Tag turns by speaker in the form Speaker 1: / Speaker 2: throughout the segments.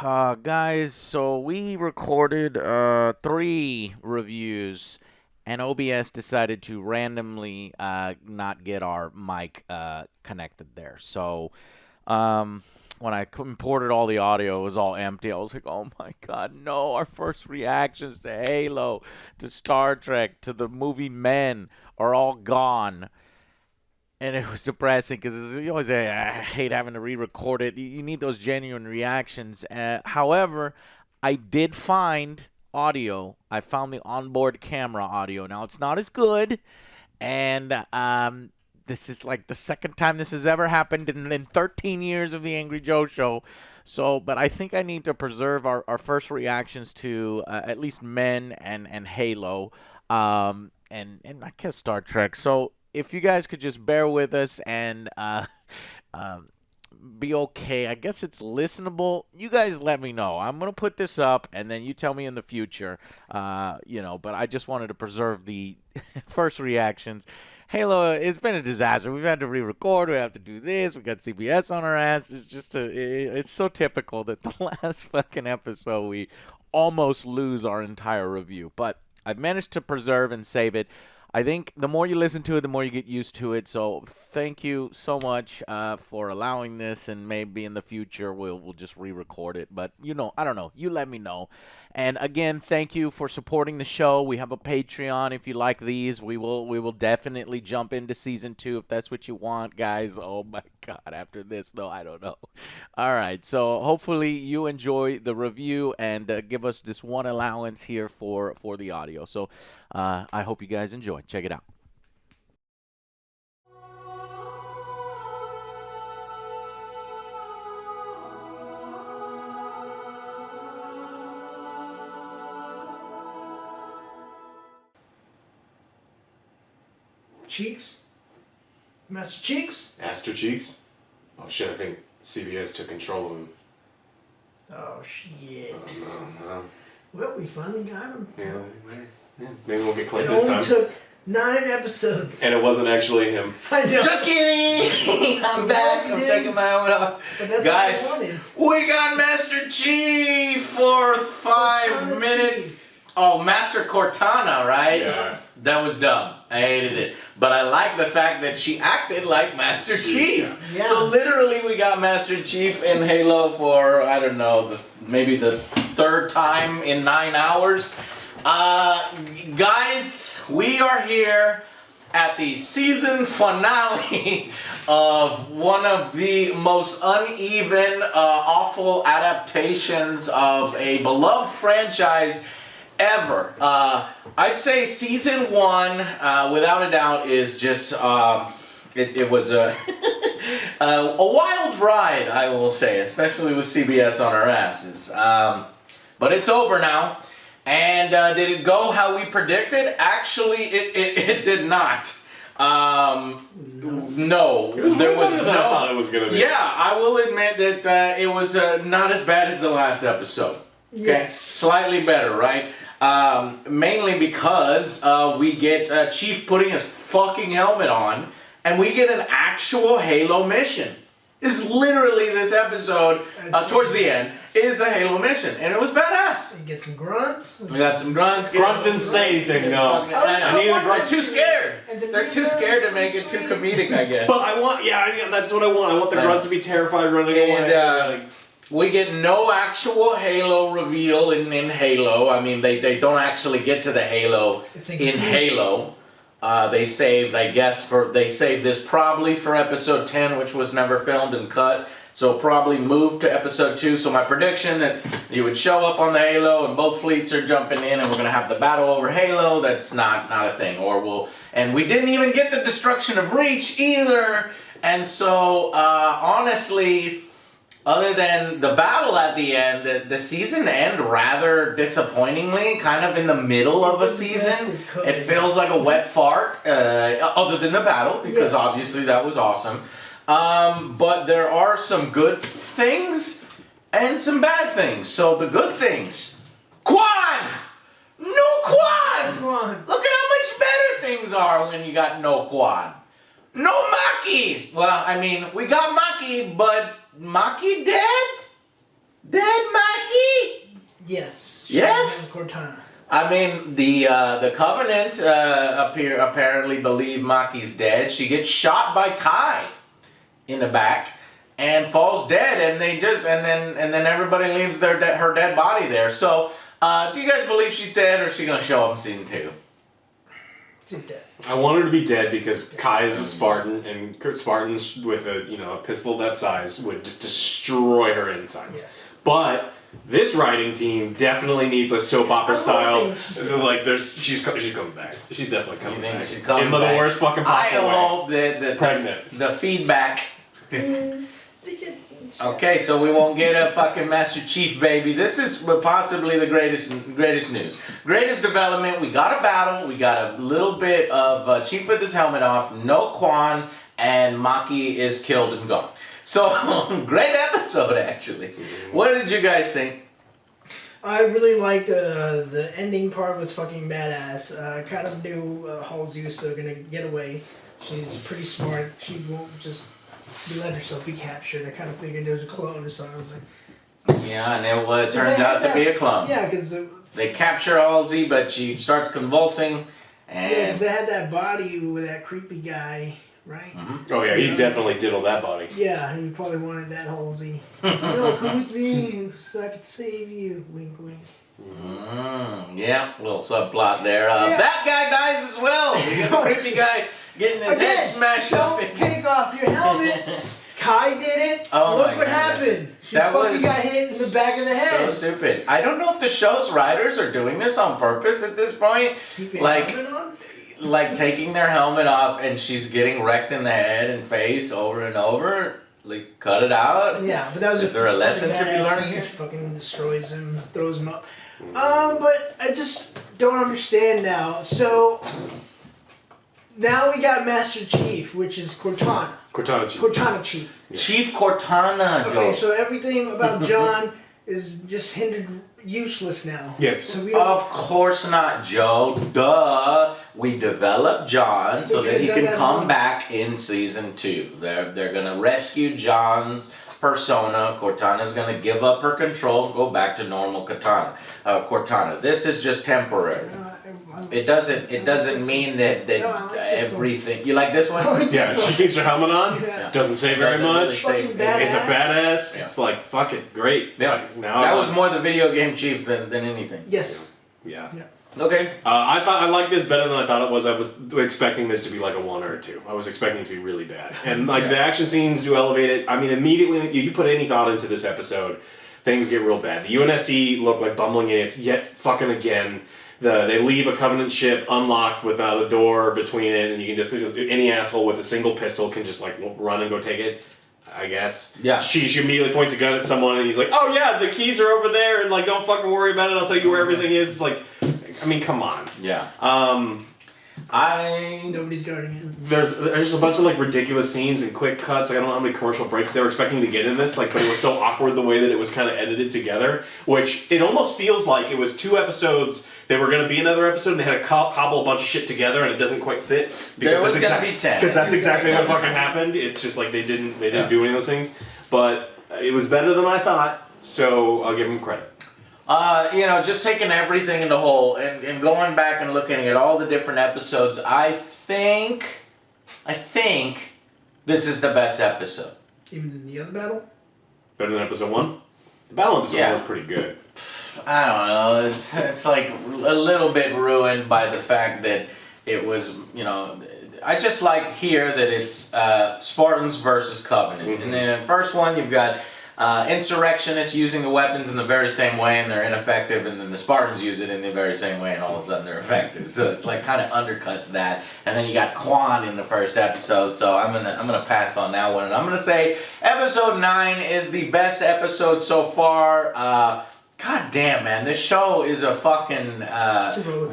Speaker 1: Guys, so we recorded 3 reviews, and OBS decided to randomly not get our mic connected there. So when I imported all the audio, it was all empty. I was like, oh my god, no. Our first reactions to Halo, to Star Trek, to the movie Men are all gone. And it was depressing because you always say, I hate having to re-record it. You need those genuine reactions. However, I did find audio. I found the onboard camera audio. Now, it's not as good. And this is like the second time this has ever happened in 13 years of the Angry Joe show. So, but I think I need to preserve our first reactions to at least Men and Halo. And I guess Star Trek. So if you guys could just bear with us and be okay. I guess it's listenable. You guys let me know. I'm going to put this up, and then you tell me in the future, but I just wanted to preserve the first reactions. Halo, it's been a disaster. We've had to re-record. We have to do this. We got CBS on our ass. It's just it's so typical that the last fucking episode we almost lose our entire review. But I've managed to preserve and save it. I think the more you listen to it, the more you get used to it. So thank you so much for allowing this, and maybe in the future we'll just re-record it. But I don't know. You let me know. And again, thank you for supporting the show. We have a Patreon. If you like these, we will definitely jump into season 2 if that's what you want, guys. Oh my god! After this, though, I don't know. All right. So hopefully you enjoy the review and give us this one allowance here for the audio. So I hope you guys enjoy. Check it out.
Speaker 2: Cheeks? Master Cheeks?
Speaker 3: Master Cheeks? Oh shit, I think CBS took control of him.
Speaker 2: Oh shit.
Speaker 3: Oh no.
Speaker 2: Well, we finally got him.
Speaker 3: Yeah, maybe we'll get Clint
Speaker 2: It
Speaker 3: this
Speaker 2: only
Speaker 3: time.
Speaker 2: took 9 episodes.
Speaker 3: And it wasn't actually him.
Speaker 2: I know.
Speaker 1: Just kidding! I'm back. I'm taking my own off.
Speaker 2: But that's
Speaker 1: Guys,
Speaker 2: what I wanted.
Speaker 1: we got Master Chief for 5 minutes. Oh, Master Cortana, right?
Speaker 3: Yes.
Speaker 1: That was dumb. I hated it. But I like the fact that she acted like Master Chief.
Speaker 2: Yeah.
Speaker 1: So literally we got Master Chief in Halo for, I don't know, maybe the 3rd time in 9 hours. Guys, we are here at the season finale of one of the most uneven, awful adaptations of a beloved franchise ever. I'd say season 1, without a doubt, is just it was a a wild ride, I will say, especially with CBS on our asses. But it's over now. And did it go how we predicted? Actually, it did not. No, there was no.
Speaker 3: I thought it was gonna be.
Speaker 1: Yeah, I will admit that it was not as bad as the last episode. Okay,
Speaker 2: Yes.
Speaker 1: slightly better, right? Mainly because we get Chief putting his fucking helmet on, and we get an actual Halo mission. Is literally this episode, towards the end, is a Halo mission, and it was badass.
Speaker 2: You get some grunts.
Speaker 1: We got some grunts.
Speaker 3: Grunts didn't say anything, no.
Speaker 2: I need the
Speaker 1: They're
Speaker 2: grunts.
Speaker 1: too scared.
Speaker 2: And the
Speaker 1: They're too
Speaker 2: videos
Speaker 1: scared to
Speaker 2: were
Speaker 1: make it too
Speaker 2: sweet.
Speaker 1: comedic, I guess.
Speaker 3: But I want, that's what I want. I want the grunts to be terrified running away.
Speaker 1: And we get no actual Halo reveal in Halo. I mean, they don't actually get to the Halo
Speaker 2: It's
Speaker 1: in
Speaker 2: incomplete.
Speaker 1: Halo. They saved, they saved this probably for episode 10, which was never filmed and cut. So probably moved to episode 2. So my prediction that you would show up on the Halo and both fleets are jumping in and we're gonna have the battle over Halo. That's not a thing. And we didn't even get the destruction of Reach either. And so honestly, other than the battle at the end, the season ended rather disappointingly, kind of in the middle of a season. It feels like a wet fart, other than the battle, because obviously that was awesome. But there are some good things and some bad things. So the good things, Quan! No Quan! Look at how much better things are when you got no Quan. No Maki! Well, I mean, we got Maki, but Maki dead? Dead Maki?
Speaker 2: Yes.
Speaker 1: Yes?
Speaker 2: Cortana.
Speaker 1: I mean, the Covenant apparently believe Maki's dead. She gets shot by Kai in the back and falls dead, and then everybody leaves her dead body there. So, do you guys believe she's dead, or is she gonna show up in season 2?
Speaker 2: She's dead.
Speaker 3: I want her to be dead because Kai is a Spartan, and Spartans with a pistol that size would just destroy her insides.
Speaker 2: Yeah.
Speaker 3: But this writing team definitely needs a soap opera style. Like she's coming back. She's definitely coming back.
Speaker 1: She's coming
Speaker 3: in the
Speaker 1: back.
Speaker 3: worst fucking possible way.
Speaker 1: I hope that
Speaker 3: Pregnant.
Speaker 1: the feedback. Okay, so we won't get a fucking Master Chief baby. This is possibly the greatest news. Greatest development. We got a battle. We got a little bit of Chief with his helmet off. No Quan, and Maki is killed and gone. So great episode, actually. What did you guys think?
Speaker 2: I really liked the ending part was fucking badass. I kind of knew Halsey was still gonna get away. She's pretty smart. She won't just let herself be captured. I kind of figured there was a clone or something. I was like,
Speaker 1: Yeah, and it turns out to be a clone.
Speaker 2: yeah, because
Speaker 1: They capture Halsey, but she starts convulsing. And
Speaker 2: they had that body with that creepy guy, right?
Speaker 3: Oh yeah, he's definitely diddled that body.
Speaker 2: Yeah, he probably wanted that Halsey. No, come with me so I could save you. Wink, wink.
Speaker 1: Yeah, little subplot there. That guy dies as well. We get a creepy guy getting his head smashed up.
Speaker 2: Don't take off your helmet. Kai did it.
Speaker 1: Oh
Speaker 2: Look
Speaker 1: my
Speaker 2: what
Speaker 1: God.
Speaker 2: happened. She
Speaker 1: That
Speaker 2: fucking
Speaker 1: was
Speaker 2: got hit in the back of the head.
Speaker 1: So stupid. I don't know if the show's writers are doing this on purpose at this point.
Speaker 2: Keep your
Speaker 1: Like,
Speaker 2: helmet on?
Speaker 1: like taking their helmet off and she's getting wrecked in the head and face over and over. Like, cut it out.
Speaker 2: Yeah, but that was
Speaker 1: Is there a lesson to be
Speaker 2: badass
Speaker 1: learned
Speaker 2: scene.
Speaker 1: here?
Speaker 2: She fucking destroys him, throws him up. But I just don't understand now. So now we got Master Chief, which is Cortana.
Speaker 3: Cortana Chief.
Speaker 2: Cortana Chief.
Speaker 1: Chief Cortana,
Speaker 2: Okay,
Speaker 1: Joe.
Speaker 2: so everything about John is just hindered useless now.
Speaker 3: Yes.
Speaker 2: So we don't,
Speaker 1: Of course not, Joe. Duh. We developed John so that he can come back in season 2. They're gonna rescue John's persona. Cortana's gonna give up her control and go back to normal Cortana. This is just temporary. It doesn't mean that
Speaker 2: No, I like this
Speaker 1: everything. You like this one?
Speaker 2: I like
Speaker 3: Yeah,
Speaker 2: this
Speaker 3: she
Speaker 2: one.
Speaker 3: keeps her helmet on.
Speaker 2: Yeah.
Speaker 3: Doesn't say very
Speaker 1: Doesn't really
Speaker 3: much.
Speaker 1: say-
Speaker 2: Fucking badass.
Speaker 3: It's a badass.
Speaker 1: Yeah.
Speaker 3: It's like fuck it, great.
Speaker 1: Yeah.
Speaker 3: Like, now
Speaker 1: That
Speaker 3: I
Speaker 1: was
Speaker 3: want-
Speaker 1: more the video game Chief than anything.
Speaker 2: Yes.
Speaker 3: Yeah.
Speaker 2: Yeah.
Speaker 1: Okay.
Speaker 3: I liked this better than I thought it was. I was expecting this to be like a 1 or a 2. I was expecting it to be really bad. And like the action scenes do elevate it. I mean, immediately you put any thought into this episode, things get real bad. The UNSC look like bumbling idiots yet fucking again. They leave a Covenant ship unlocked without a door between it, and you can just any asshole with a single pistol can just like run and go take it. I guess.
Speaker 1: Yeah.
Speaker 3: She immediately points a gun at someone, and he's like, "Oh yeah, the keys are over there, and like don't fucking worry about it. I'll tell you where everything is." It's like, I mean, come on.
Speaker 1: Yeah.
Speaker 2: Nobody's guarding it.
Speaker 3: There's a bunch of like ridiculous scenes and quick cuts. Like, I don't know how many commercial breaks they were expecting to get in this, like, but it was so awkward the way that it was kind of edited together, which it almost feels like it was 2 episodes. They were going to be another episode, and they had to cobble a bunch of shit together, and it doesn't quite fit.
Speaker 1: There was going to be 10.
Speaker 3: Because that's exactly what fucking happened. It's just like they didn't do any of those things, but it was better than I thought. So I'll give them credit.
Speaker 1: Just taking everything in the whole and going back and looking at all the different episodes, I think this is the best episode.
Speaker 2: Even in the other battle?
Speaker 3: Better than episode 1. The battle episode
Speaker 1: Yeah.
Speaker 3: was pretty good.
Speaker 1: I don't know. It's like a little bit ruined by the fact that it was, I just like here that it's Spartans versus Covenant.
Speaker 3: Mm-hmm.
Speaker 1: In the first one, you've got insurrectionists using the weapons in the very same way, and they're ineffective, and then the Spartans use it in the very same way, and all of a sudden they're effective. So it's like kind of undercuts that. And then you got Quan in the first episode, so I'm gonna pass on that one, and I'm gonna say episode 9 is the best episode so far. God damn, man, this show is a fucking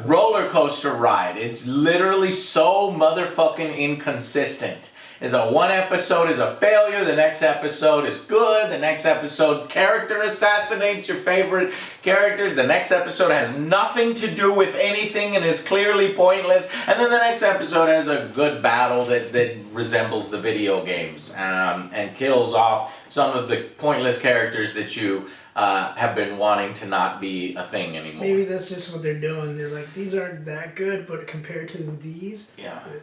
Speaker 1: roller coaster ride. It's literally so motherfucking inconsistent. One episode is a failure, the next episode is good, the next episode character assassinates your favorite character, the next episode has nothing to do with anything and is clearly pointless, and then the next episode has a good battle that resembles the video games and kills off some of the pointless characters that you have been wanting to not be a thing anymore.
Speaker 2: Maybe that's just what they're doing. They're like, these aren't that good, but compared to these,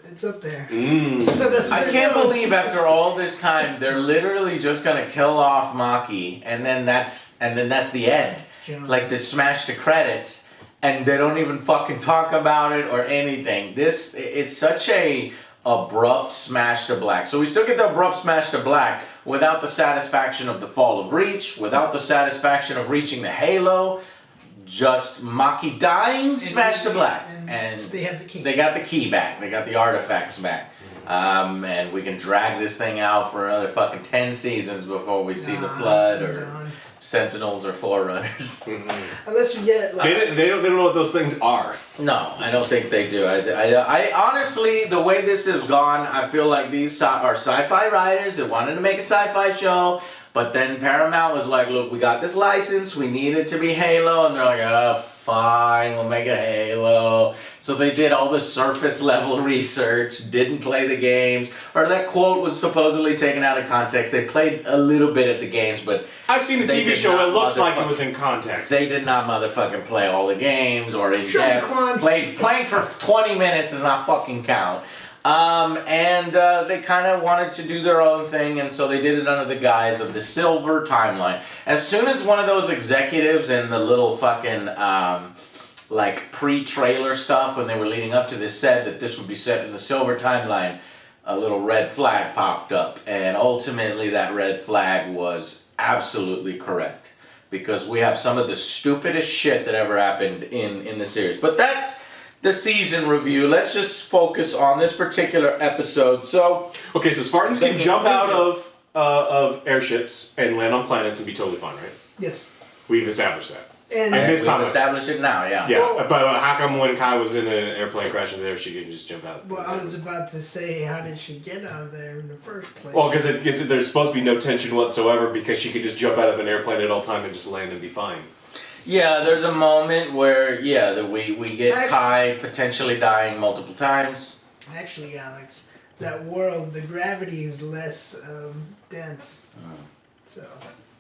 Speaker 2: it's up there. So that's what
Speaker 1: I
Speaker 2: they're
Speaker 1: can't
Speaker 2: doing.
Speaker 1: believe after all this time they're literally just gonna kill off Maki, and then that's the end.
Speaker 2: John.
Speaker 1: Like they smash the credits, and they don't even fucking talk about it or anything. It's such a abrupt smash to black. So we still get the abrupt smash to black without the satisfaction of the fall of Reach, without the satisfaction of reaching the Halo. Just Maki dying, smash to black, and
Speaker 2: they have the key.
Speaker 1: They got the key back. They got the artifacts back. And we can drag this thing out for another fucking 10 seasons before we see the Flood or Sentinels or Forerunners.
Speaker 2: Unless we get like,
Speaker 3: they don't know what those things are.
Speaker 1: No, I don't think they do. I honestly, the way this has gone, I feel like these are sci-fi writers that wanted to make a sci-fi show, but then Paramount was like, look, we got this license, we need it to be Halo, and they're like, oh, fine, we'll make it Halo. So they did all the surface level research, didn't play the games, or that quote was supposedly taken out of context. They played a little bit at the games, but
Speaker 3: I've seen the TV show, it looks like it was in context.
Speaker 1: they did not motherfucking play all the games or in
Speaker 2: Sure,
Speaker 1: depth.
Speaker 2: Quan.
Speaker 1: Playing for 20 minutes does not fucking count. And they kind of wanted to do their own thing, and so they did it under the guise of the Silver Timeline. As soon as one of those executives in the little fucking like pre-trailer stuff when they were leading up to this said that this would be set in the Silver Timeline, a little red flag popped up, and ultimately that red flag was absolutely correct, because we have some of the stupidest shit that ever happened in the series. But that's the season review. Let's just focus on this particular episode. So,
Speaker 3: okay, so Spartans can jump out of airships and land on planets and be totally fine, right?
Speaker 2: yes.
Speaker 3: We've established that.
Speaker 2: And
Speaker 3: this
Speaker 1: we've
Speaker 3: time-
Speaker 1: established it now, yeah.
Speaker 3: Yeah,
Speaker 2: Well-
Speaker 3: but how come when Kai was in an airplane crash in there, she could just jump out?
Speaker 2: well, I was about to say, how did she get out of there in the first place?
Speaker 3: Well, because there's supposed to be no tension whatsoever because she could just jump out of an airplane at all time and just land and be fine.
Speaker 1: Yeah, there's a moment where, that we get
Speaker 2: Actually-
Speaker 1: Kai potentially dying multiple times.
Speaker 2: Actually, Alex, that world, the gravity is less dense. So.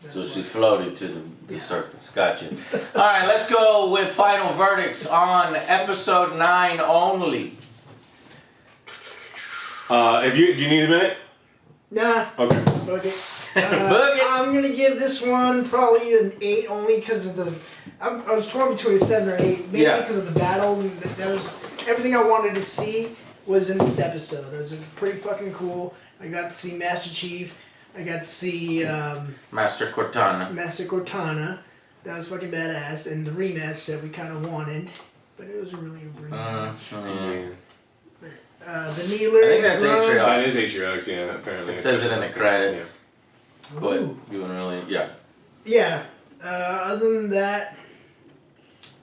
Speaker 2: That's
Speaker 1: So she
Speaker 2: why.
Speaker 1: floated to the surface. Gotcha. All right, let's go with final verdicts on episode 9 only.
Speaker 3: Do you need a minute?
Speaker 2: Nah.
Speaker 3: Okay.
Speaker 2: Okay.
Speaker 1: Book it.
Speaker 2: I'm gonna give this one probably an 8 only because of the. I was torn between a 7 or 8, mainly
Speaker 1: Yeah.
Speaker 2: because of the battle. That was everything I wanted to see was in this episode. It was pretty fucking cool. I got to see Master Chief. I got to see
Speaker 1: Master Cortana.
Speaker 2: Master Cortana. That was fucking badass, and the rematch that we kind of wanted, but it was a really a rematch. The Kneeler.
Speaker 1: I think that's
Speaker 2: Grunts.
Speaker 1: Atriox.
Speaker 3: That is Atriox, yeah, apparently.
Speaker 1: It says it in the credits. But
Speaker 2: Ooh.
Speaker 1: you wouldn't really, yeah.
Speaker 2: Yeah. Other than that,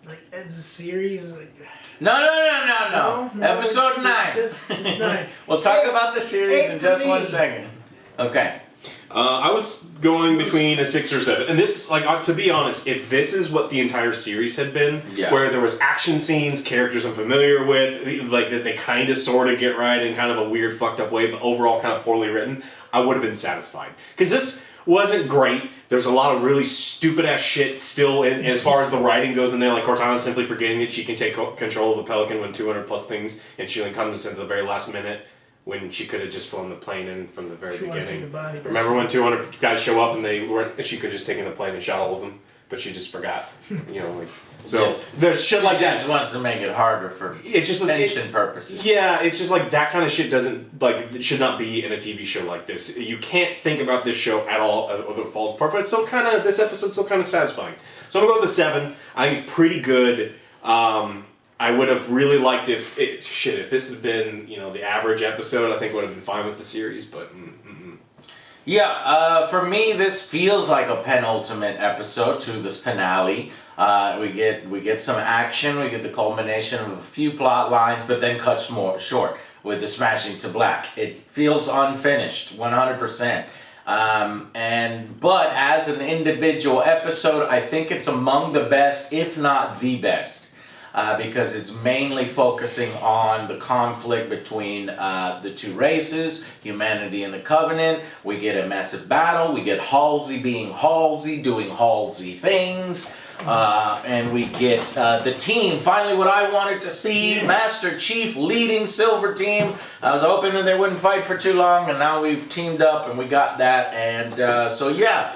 Speaker 2: like as a series, like.
Speaker 1: No. Episode 9.
Speaker 2: Just 9.
Speaker 1: We'll talk
Speaker 2: Eight-
Speaker 1: about the series
Speaker 2: 8
Speaker 1: in
Speaker 2: for
Speaker 1: just
Speaker 2: me.
Speaker 1: 1 second. Okay.
Speaker 3: I was going between a 6 or 7, and this, like, to be honest, if this is what the entire series had been,
Speaker 1: Yeah.
Speaker 3: where there was action scenes, characters I'm familiar with, like that they kind of sort of get right in kind of a weird, fucked up way, but overall kind of poorly written, I would have been satisfied. Because this wasn't great. There's a lot of really stupid ass shit still in as far as the writing goes in there. Like Cortana simply forgetting that she can take control of a Pelican when 200 plus things, and she only comes into the very last minute. When she could have just flown the plane in from the very
Speaker 2: She wanted to take
Speaker 3: beginning.
Speaker 2: the body, that's
Speaker 3: Remember when 200 guys show up and they weren't? She could have just taken the plane and shot all of them, but she just forgot. You know, like so.
Speaker 1: Yeah.
Speaker 3: There's shit like
Speaker 1: She
Speaker 3: that.
Speaker 1: just wants to make it harder for
Speaker 3: It's just like
Speaker 1: tension purposes.
Speaker 3: Yeah, it's just like that kind of shit doesn't like it should not be in a TV show like this. You can't think about this show at all or it falls apart. But it's still kind of this episode's still kind of satisfying. So I'm gonna go with the 7. I think it's pretty good. I would have really liked if this had been the average episode. I think I would have been fine with the series, but.
Speaker 1: Yeah, for me, this feels like a penultimate episode to this finale. We get some action, we get the culmination of a few plot lines, but then cuts more short with the smashing to black. It feels unfinished, 100%. But as an individual episode, I think it's among the best, if not the best. because it's mainly focusing on the conflict between the two races, humanity and the Covenant. We get a massive battle. We get Halsey being Halsey, doing Halsey things. And we get the team, finally what I wanted to see, Master Chief leading Silver Team. I was hoping that they wouldn't fight for too long, and now we've teamed up and we got that. And so yeah,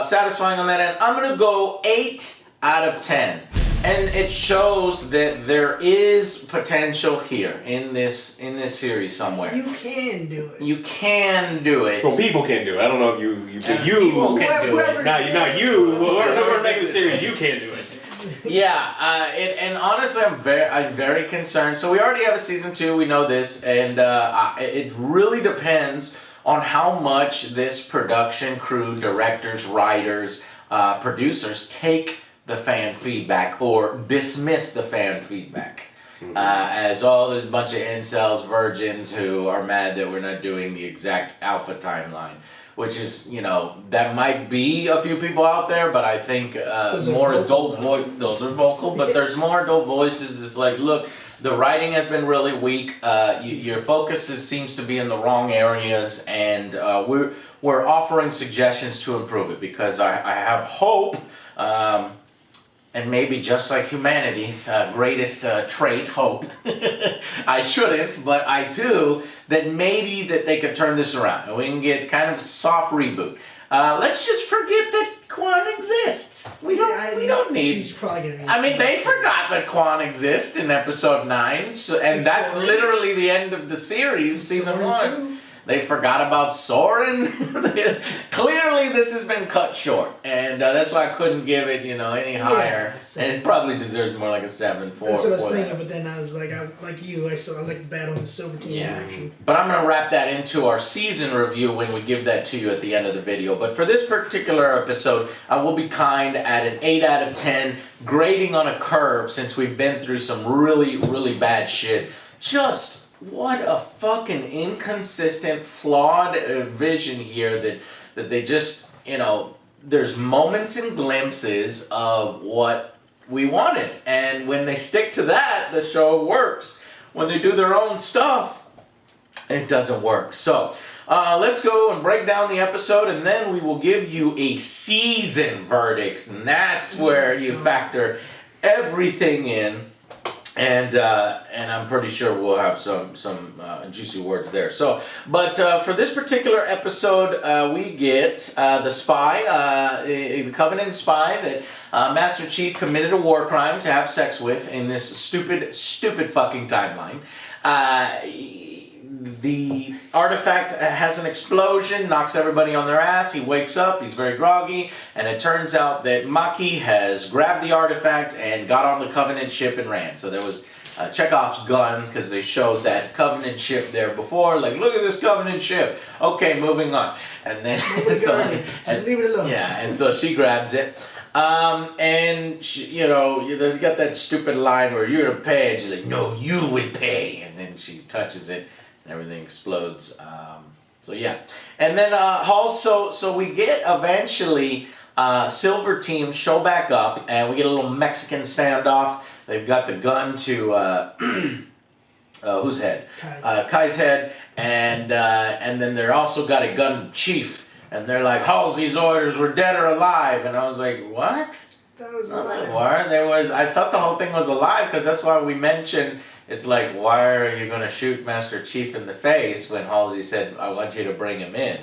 Speaker 1: satisfying on that end. I'm going to go 8 out of 10. And it shows that there is potential here in this series somewhere.
Speaker 2: You can do it.
Speaker 1: You can do it.
Speaker 3: Well, people can do it. I don't know if you
Speaker 1: people can do it.
Speaker 3: Not you. Whoever making the series, you can do it.
Speaker 1: Yeah, and honestly, I'm very concerned. So we already have a season 2. We know this, and it really depends on how much this production crew, directors, writers, producers take the fan feedback or dismiss the fan feedback. As there's a bunch of incels, virgins who are mad that we're not doing the exact alpha timeline. Which is, that might be a few people out there, but I think more adult those are vocal, but there's more adult voices that's like, look, the writing has been really weak, your focus seems to be in the wrong areas, and we're offering suggestions to improve it, because I have hope, and maybe just like humanity's greatest trait, hope, I shouldn't, but I do, that maybe that they could turn this around and we can get kind of a soft reboot. Let's just forget that Quan exists. We don't need.
Speaker 2: She's probably gonna be.
Speaker 1: I mean, they forgot that Quan exists in episode 9, so, and that's literally the end of the series, season 1. They forgot about Soren. Clearly, this has been cut short, and that's why I couldn't give it, any higher. And it probably deserves more like a 7.4.
Speaker 2: That's what I was thinking, but then I was like, I like the battle on the Silver Team action.
Speaker 1: But I'm gonna wrap that into our season review when we give that to you at the end of the video. But for this particular episode, I will be kind at an 8 out of 10, grading on a curve since we've been through some really, really bad shit. Just what a fucking inconsistent, flawed vision here that they just, there's moments and glimpses of what we wanted. And when they stick to that, the show works. When they do their own stuff, it doesn't work. So, let's go and break down the episode, and then we will give you a season verdict. And that's where you factor everything in. And I'm pretty sure we'll have some juicy words there. So, but for this particular episode, we get the spy, the Covenant spy that Master Chief committed a war crime to have sex with in this stupid fucking timeline. The artifact has an explosion, knocks everybody on their ass. He wakes up, he's very groggy, and it turns out that Maki has grabbed the artifact and got on the Covenant ship and ran. So there was Chekhov's gun, because they showed that Covenant ship there before. Like, look at this Covenant ship. Okay, moving on. And then
Speaker 2: Just leave it alone.
Speaker 1: Yeah, and so she grabs it. And she, there's got that stupid line where you're to pay, and she's like, no, you would pay. And then she touches it, and everything explodes. So yeah. And then so we get eventually Silver Team show back up, and we get a little Mexican standoff. They've got the gun to whose head? Kai's head, and then they're also got a gun to Chief. And they're like, Halsey's orders were dead or alive. And I was like, what?
Speaker 2: That was
Speaker 1: alive. I thought the whole thing was alive, because that's why we mentioned, it's like, why are you going to shoot Master Chief in the face when Halsey said, I want you to bring him in?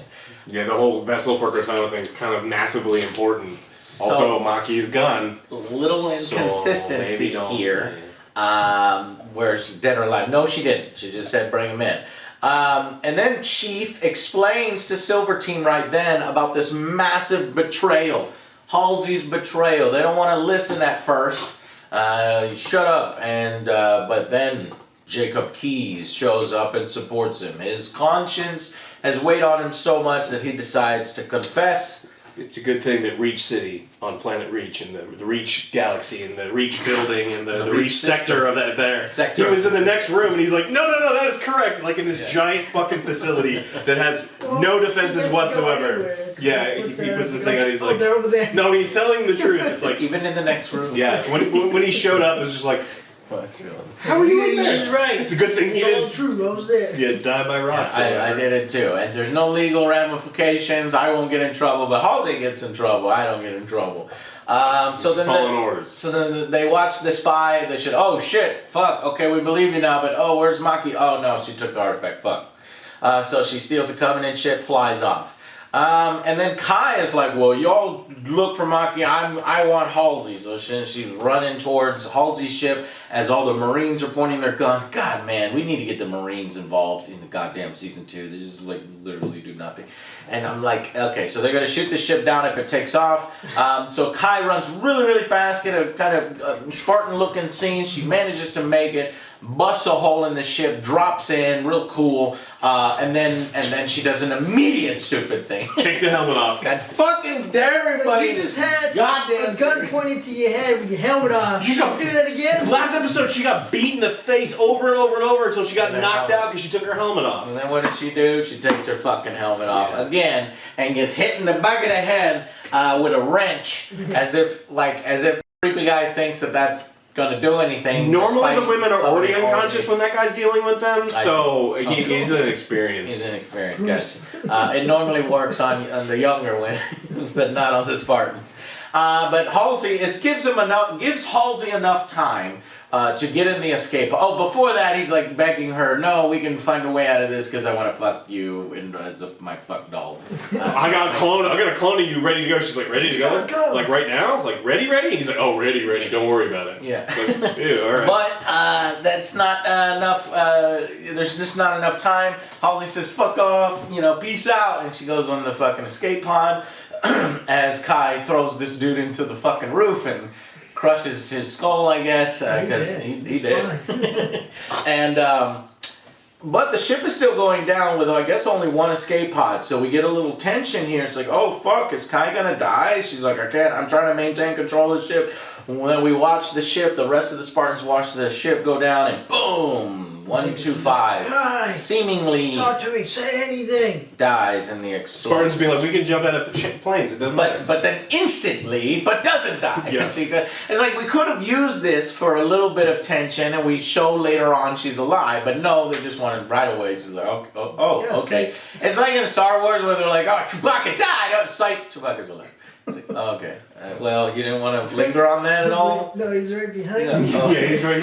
Speaker 3: Yeah, the whole vessel for Cortana thing is kind of massively important. Also, Maki's gun.
Speaker 1: A little inconsistency here. Where she's dead or alive. No, she didn't. She just said bring him in. And then Chief explains to Silver Team right then about this massive betrayal. Halsey's betrayal. They don't want to listen at first. Shut up. And but then Jacob Keyes shows up and supports him. His conscience has weighed on him so much that he decides to confess.
Speaker 3: It's a good thing that Reach City on Planet Reach and the Reach Galaxy and the Reach Building and the Reach sector of that there. He was in the next room and he's like, no, that is correct. Like in this giant fucking facility that has no defenses whatsoever. Yeah, he puts the thing on. He's like,
Speaker 2: they're over there.
Speaker 3: No, he's telling the truth. It's like
Speaker 1: even in the next room.
Speaker 3: Yeah, when he showed up, it was just like, How were you in
Speaker 2: He was
Speaker 3: there?
Speaker 2: right.
Speaker 3: It's a good thing he
Speaker 2: It's all
Speaker 3: didn't.
Speaker 2: true. I was there.
Speaker 3: Yeah, die by rocks.
Speaker 1: I did it too, and there's no legal ramifications. I won't get in trouble, but Halsey gets in trouble. I don't get in trouble. So then,
Speaker 3: following orders.
Speaker 1: So then they watch the spy. They should. Oh shit! Fuck. Okay, we believe you now. But oh, where's Maki? Oh no, she took the artifact. Fuck. So she steals the Covenant ship, flies off. And then Kai is like, well, y'all look for Maki. I want Halsey. So she's running towards Halsey's ship as all the Marines are pointing their guns. God, man, we need to get the Marines involved in the goddamn season 2. They just like literally do nothing. And I'm like, okay, so they're gonna shoot the ship down if it takes off. So Kai runs really, really fast, get a kind of Spartan-looking scene. She manages to make it. Busts a hole in the ship, drops in, real cool, and then she does an immediate stupid thing.
Speaker 3: Take the helmet off.
Speaker 1: God fucking dare everybody!
Speaker 2: You just had
Speaker 1: goddamn
Speaker 2: a gun pointed to your head with your helmet off.
Speaker 3: You got-
Speaker 2: do that again?
Speaker 3: Last episode, she got beat in the face over and over and over until she got
Speaker 1: And
Speaker 3: knocked
Speaker 1: then-
Speaker 3: out because she took her helmet off.
Speaker 1: And then what does she do? She takes her fucking helmet off again and gets hit in the back of the head with a wrench, as if creepy guy thinks that's gonna do anything.
Speaker 3: Normally, the women are already
Speaker 1: Somebody
Speaker 3: unconscious when that guy's dealing with them, so
Speaker 1: see.
Speaker 3: he's an experience.
Speaker 1: He's inexperienced, guys. It normally works on the younger women, but not on the Spartans. But Halsey, it gives Halsey enough time to get in the escape. Oh, before that, he's like begging her, no, we can find a way out of this because I want to fuck you and my fuck doll.
Speaker 3: I got a clone of you ready to go. She's like, ready to go?
Speaker 2: Go.
Speaker 3: Like right now? Like ready? He's like, oh, ready. Don't worry about it.
Speaker 1: Yeah.
Speaker 3: Like, ew, all right.
Speaker 1: But that's not enough. There's just not enough time. Halsey says, fuck off, peace out. And she goes on the fucking escape pod as Kai throws this dude into the fucking roof and crushes his skull, I guess, because he did. And but the ship is still going down with, I guess, only one escape pod. So we get a little tension here. It's like, oh fuck, is Kai gonna die? She's like, I can't. I'm trying to maintain control of the ship. When we watch the ship, the rest of the Spartans watch the ship go down, and boom, 125
Speaker 2: Kai,
Speaker 1: seemingly
Speaker 2: talk to me. Say anything.
Speaker 1: dies in the explosion.
Speaker 3: Spartans being like, we can jump out of planes. It doesn't matter.
Speaker 1: But then instantly, but doesn't die.
Speaker 3: Yeah.
Speaker 1: It's like we could have used this for a little bit of tension, and we show later on she's alive. But no, they just wanted right away. She's like, okay. It's like in Star Wars where they're like, oh, Chewbacca died. Oh, psych, Chewbacca's alive. It's like, oh, okay. Well, you didn't want to linger on that at all.
Speaker 2: No, he's right behind
Speaker 1: Yeah.
Speaker 2: me.
Speaker 1: Oh.
Speaker 3: Yeah, he's right.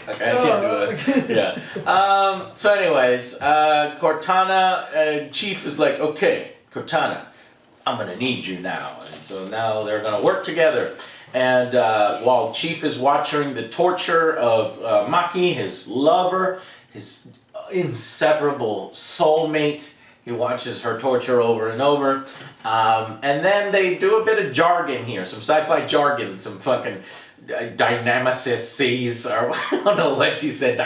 Speaker 1: Okay, I can't do it. Yeah. So, anyways, Cortana, Chief is like, okay, Cortana, I'm gonna need you now, and so now they're gonna work together. And while Chief is watching the torture of Maki, his lover, his inseparable soulmate, he watches her torture over and over. And then they do a bit of jargon here, some sci-fi jargon, some fucking dynamicises, or I don't know what she said,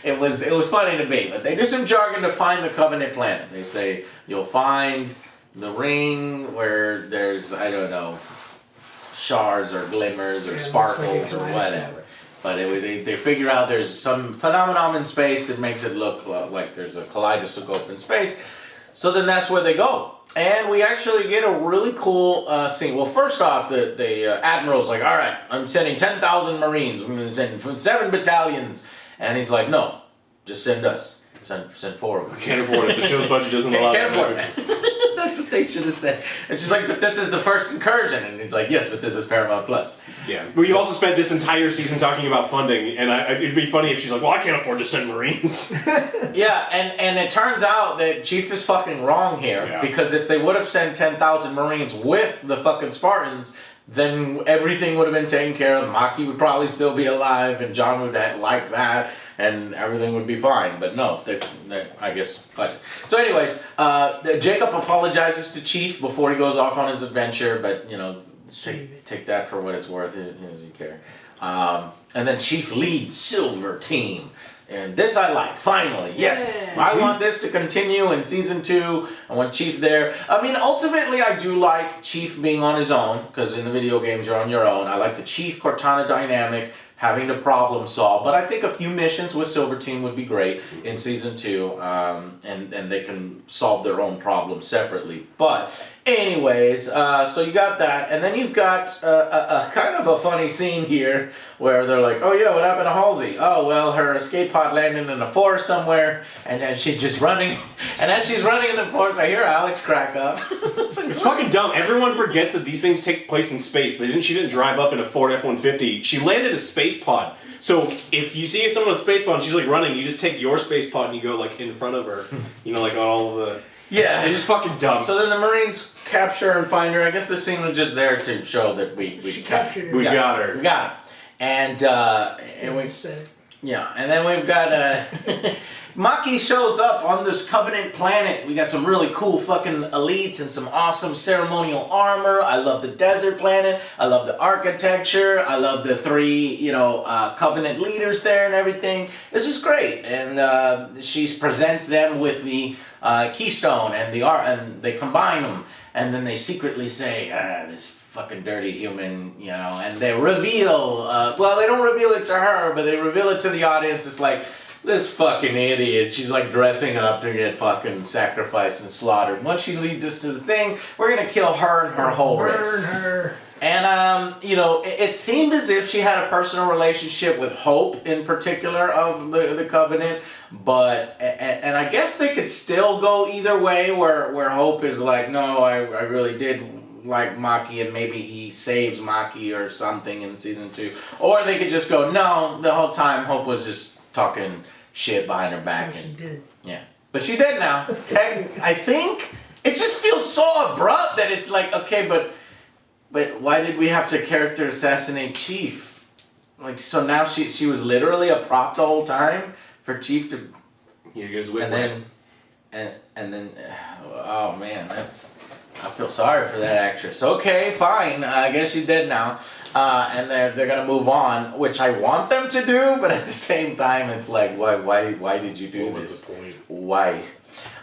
Speaker 1: It was funny to me, but they do some jargon to find the Covenant planet. They say, you'll find the ring where there's, I don't know, shards or glimmers or
Speaker 2: Yeah,
Speaker 1: sparkles
Speaker 2: looks like
Speaker 1: or
Speaker 2: a glass.
Speaker 1: whatever. But they figure out there's some phenomenon in space that makes it look like there's a kaleidoscope in space. So then that's where they go. And we actually get a really cool scene. Well, first off, the Admiral's like, all right, I'm sending 10,000 Marines. I'm going to send 7 battalions. And he's like, no, just send us. Send 4 of us.
Speaker 3: Can't afford it. The show's budget doesn't allow
Speaker 1: Can't afford
Speaker 3: that.
Speaker 1: it. That's what they should have said. It's just like, but this is the first incursion. And he's like, yes, but this is Paramount Plus.
Speaker 3: Yeah. Well, you also spent this entire season talking about funding, and it'd be funny if she's like, well, I can't afford to send Marines.
Speaker 1: Yeah, and it turns out that Chief is fucking wrong here,
Speaker 3: Yeah.
Speaker 1: because if they would have sent 10,000 Marines with the fucking Spartans, then everything would have been taken care of. Maki would probably still be alive, and John would like that, and everything would be fine. But no, they I guess, budget. So anyways, Jacob apologizes to Chief before he goes off on his adventure, but, take that for what it's worth. He doesn't care. And then Chief leads Silver Team. And this I like, finally. Yes,
Speaker 2: Yeah.
Speaker 1: I want this to continue in season 2. I want Chief there. I mean, ultimately, I do like Chief being on his own, because in the video games, you're on your own. I like the Chief Cortana dynamic, having to problem solve. But I think a few missions with Silver Team would be great in season 2, and they can solve their own problems separately. But Anyways, so you got that, and then you've got a kind of a funny scene here where they're like, "Oh yeah, what happened to Halsey? Oh well, her escape pod landed in a forest somewhere, and then she's just running. And as she's running in the forest, I hear Alex crack up.
Speaker 3: It's fucking dumb. Everyone forgets that these things take place in space. She didn't drive up in a Ford F-150. She landed a space pod. So if you see someone on a space pod and she's like running, you just take your space pod and you go like in front of her. You know, like on all of the.
Speaker 1: Yeah,
Speaker 3: it's just fucking dumb.
Speaker 1: So then the Marines capture and find her. I guess this scene was just there to show that we
Speaker 2: captured her.
Speaker 3: We got her.
Speaker 1: We got her. And we yeah, and then we've got Maki shows up on this Covenant planet. We got some really cool fucking elites and some awesome ceremonial armor. I love the desert planet. I love the architecture. I love the three, Covenant leaders there and everything. It's just great. And she presents them with the keystone and they combine them. And then they secretly say, this fucking dirty human, and they reveal, well, they don't reveal it to her, but they reveal it to the audience. It's like, this fucking idiot, she's like dressing up to get fucking sacrificed and slaughtered. Once she leads us to the thing, we're gonna kill her and her whole race.
Speaker 2: Burn her.
Speaker 1: And, it seemed as if she had a personal relationship with Hope in particular of the Covenant, but, and I guess they could still go either way where Hope is like, no, I really did like Maki and maybe he saves Maki or something in season 2. Or they could just go, no, the whole time Hope was just talking shit behind her back.
Speaker 2: She did.
Speaker 1: Yeah. But she did now. I think it just feels so abrupt that it's like, okay, but why did we have to character assassinate Chief? Like, so now she was literally a prop the whole time for Chief to... and then, oh man, I feel sorry for that actress. Okay, fine, I guess she's dead now. And they're gonna move on, which I want them to do, but at the same time, it's like, why did you do this?
Speaker 3: What was the point?
Speaker 1: Why?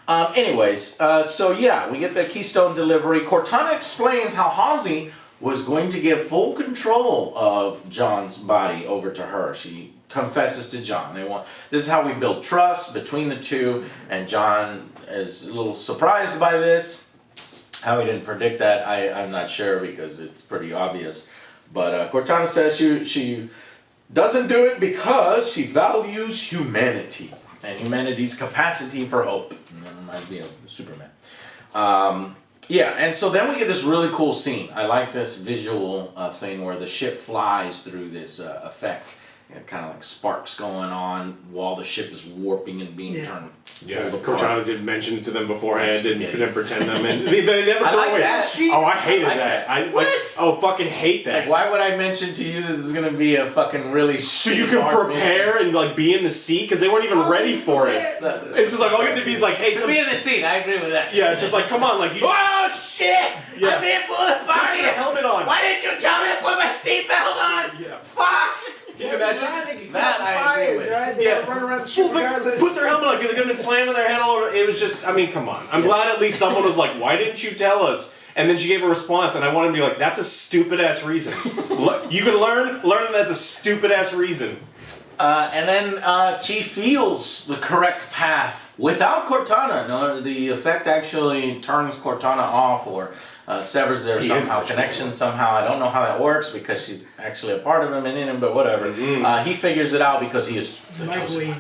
Speaker 1: Anyways, so yeah, we get the Keystone delivery. Cortana explains how Halsey was going to give full control of John's body over to her. She confesses to John. This is how we build trust between the two, and John is a little surprised by this. How he didn't predict that, I'm not sure because it's pretty obvious. But Cortana says she doesn't do it because she values humanity and humanity's capacity for hope. That reminds me of Superman. Yeah, and so then we get this really cool scene. I like this visual thing where the ship flies through this effect. Kind of like sparks going on while the ship is warping and being turned.
Speaker 3: Yeah, Cortana did mention it to them beforehand and couldn't pretend them. And they never
Speaker 1: I like
Speaker 3: away.
Speaker 1: that.
Speaker 3: Oh, I hated
Speaker 1: like
Speaker 3: that.
Speaker 1: What?
Speaker 3: Fucking hate that.
Speaker 1: Like, why would I mention to you that this is going to be a fucking really
Speaker 3: so you can prepare and like be in the seat because they weren't even ready for it. It's just like all you have to be is like, hey,
Speaker 1: be in the seat. I agree with that.
Speaker 3: Yeah, it's just like, come on, like you.
Speaker 1: Oh shit!
Speaker 3: Yeah.
Speaker 1: I'm being bullet
Speaker 3: Put your helmet on.
Speaker 1: Why didn't you tell me to put my seatbelt on?
Speaker 3: Yeah.
Speaker 1: Fuck!
Speaker 3: Can you imagine?
Speaker 2: That I agree with. Right? They run around the ship regardless.
Speaker 3: Put their helmet on because they're going to slam their head all over. It was just, I mean, come on. I'm glad at least someone was like, why didn't you tell us? And then she gave a response, and I wanted to be like, that's a stupid-ass reason. You can learn that's a stupid-ass reason.
Speaker 1: And then Chief feels the correct path without Cortana. No, the effect actually turns Cortana off or severs their connection somehow. I don't know how that works because she's actually a part of him and in him, but whatever. Mm-hmm. He figures it out because he is the chosen one.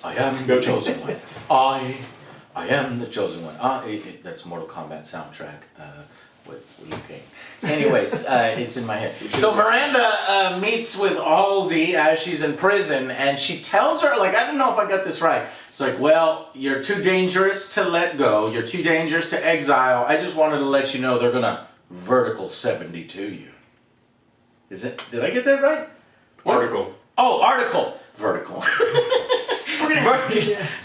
Speaker 1: I am the chosen one. I am the chosen one. That's Mortal Kombat soundtrack with Liu Kang. Anyways, it's in my head. So Miranda meets with Halsey as she's in prison, and she tells her, like, I don't know if I got this right. It's like, well, you're too dangerous to let go. You're too dangerous to exile. I just wanted to let you know they're gonna vertical 72 you. Is it? Did I get that right?
Speaker 3: Article.
Speaker 1: Oh, article. Vertical.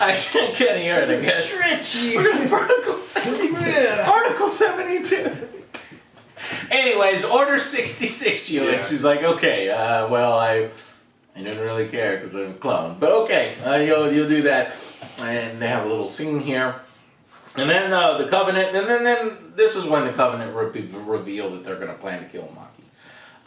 Speaker 1: I can't hear it, I guess.
Speaker 2: Stretchy.
Speaker 1: We're gonna vertical 72. Article 72. Anyways, order 66 you. And she's like, okay, well, I didn't really care because I'm a clone. But okay, you'll do that. And they have a little scene here. And then the Covenant, and then this is when the Covenant reveal that they're going to plan to kill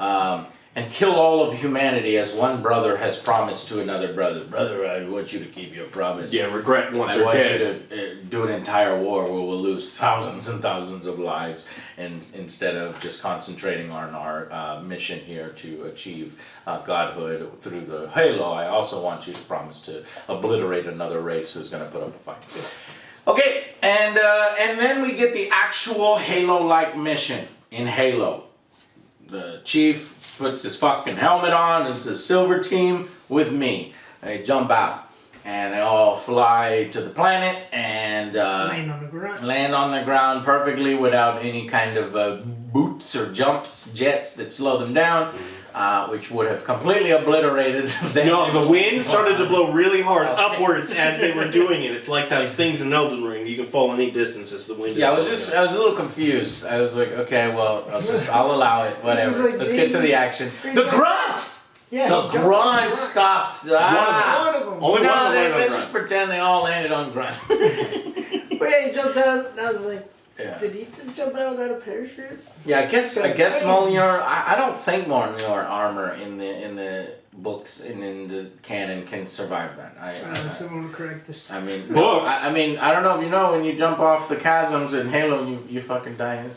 Speaker 1: Maki. and kill all of humanity as one brother has promised to another brother. Brother, I want you to keep your promise.
Speaker 3: Yeah, regret once
Speaker 1: I
Speaker 3: they're
Speaker 1: want
Speaker 3: dead.
Speaker 1: you to do an entire war where we'll lose thousands and thousands of lives, and instead of just concentrating on our mission here to achieve godhood through the Halo, I also want you to promise to obliterate another race who's going to put up a fight. Okay, and then we get the actual Halo-like mission in Halo. The chief puts his fucking helmet on and says, "Silver team with me." They jump out and they all fly to the planet and land on the ground perfectly without any kind of boots or jets that slow them down, which would have completely obliterated them.
Speaker 3: No, the wind started to blow really hard upwards as they were doing it. It's like those things in Elden Ring. You can fall any distance as the wind.
Speaker 1: Yeah, I was a little confused. I was like, okay, well, I'll allow it. Whatever.
Speaker 2: Like
Speaker 1: Let's get to the action. The grunt.
Speaker 2: Yeah,
Speaker 1: the grunt stopped.
Speaker 2: One of them.
Speaker 3: Only one of them.
Speaker 1: Let's just pretend they all landed on grunt.
Speaker 2: Wait, he jumped out. I was like,
Speaker 1: Yeah.
Speaker 2: did he just jump out without a parachute?
Speaker 1: Yeah, I guess Molinar. I don't think Molinar armor in the books and in the canon can survive that.
Speaker 2: Someone will correct this.
Speaker 1: I mean,
Speaker 3: books.
Speaker 1: I mean, I don't know if you know, when you jump off the chasms in Halo, you fucking die.